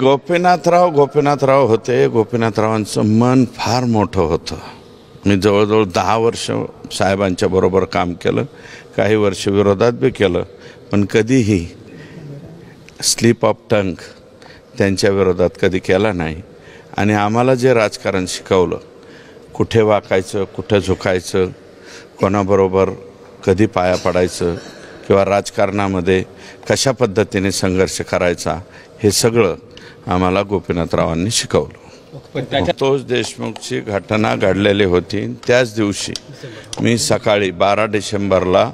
गोपीनाथराव होते. गोपीनाथरावांचं मन फार मोठं होतं. मी जवळजवळ 10 वर्ष साहेबांच्या बरोबर काम केलं, काही वर्ष विरोधात बी केलं, पण कधीही स्लिप ऑफ टंग त्यांच्या विरोधात कधी केला नाही. आणि आम्हाला जे राजकारण शिकवलं, कुठे वाकायचं, कुठे झुकायचं, कोणाबरोबर कधी पाया पडायचं किंवा राजकारणामध्ये कशा पद्धतीने संघर्ष करायचा, हे सगळं आम्हाला गोपीनाथरावांनी शिकवलं. संतोष देशमुखची घटना घडलेली होती. त्याच दिवशी मी सकाळी 12 डिसेंबरला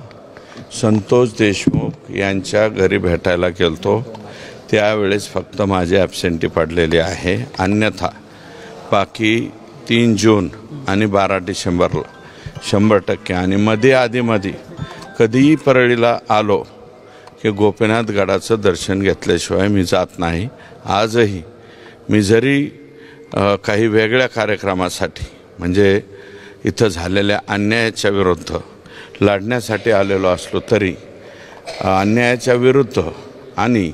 संतोष देशमुख यांच्या घरी भेटायला गेलतो. त्यावेळेस फक्त माझी ॲब्सेंटी पडलेली आहे. अन्यथा बाकी 3 जून आणि 12 डिसेंबरला 100%. आणि मध्ये कधीही परळीला आलो की गोपीनाथ गडाचं दर्शन घेतल्याशिवाय मी जात नाही. आजही मी जरी काही वेगळ्या कार्यक्रमासाठी म्हणजे इथं झालेल्या अन्यायाच्या विरुद्ध लढण्यासाठी आलेलो असलो तरी अन्यायाच्या विरुद्ध आणि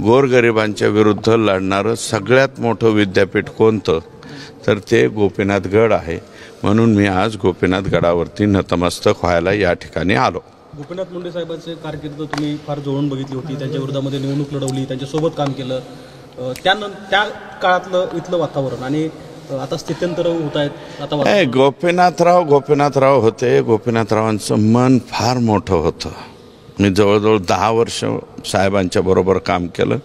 गोरगरिबांच्या विरुद्ध लढणारं सगळ्यात मोठं विद्यापीठ कोणतं, तर ते गोपीनाथ गड आहे. म्हणून मी आज गोपीनाथ गडावरती नतमस्तक व्हायला या ठिकाणी आलो. गोपीनाथ मुंडे साहेबांचे कारकीर्द तुम्ही फार जवळून बघितली होती. त्यांच्या विरोधामध्ये निवडणूक लढवली, त्यांच्यासोबत काम केलं. त्या काळातलं इथलं वातावरण आणि आता स्थित्यंतर होत आहेत. आता गोपीनाथराव होते. गोपीनाथरावांचं मन फार मोठं होतं. मी जवळजवळ 10 वर्ष साहेबांच्या बरोबर काम केलं,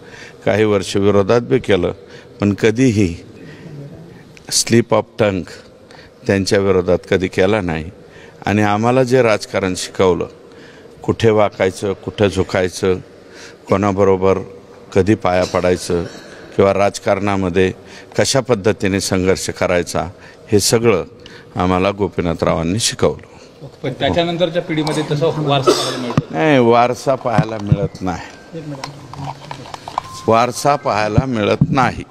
काही वर्ष विरोधात बी केलं, पण कधीही स्लिप ऑफ टंग त्यांच्या विरोधात कधी केला नाही. आणि आम्हाला जे राजकारण शिकवलं, कुठे वाकायचं, कुठे झुकायचं, कोणाबरोबर कधी पाया पडायचं किंवा राजकारणामध्ये कशा पद्धतीने संघर्ष करायचा, हे सगळं आम्हाला गोपीनाथरावांनी शिकवलं. पण त्याच्यानंतरच्या पिढीमध्ये तसं वारसा पाहायला मिळतो नाही. वारसा पाहायला मिळत नाही. वारसा पाहायला मिळत नाही.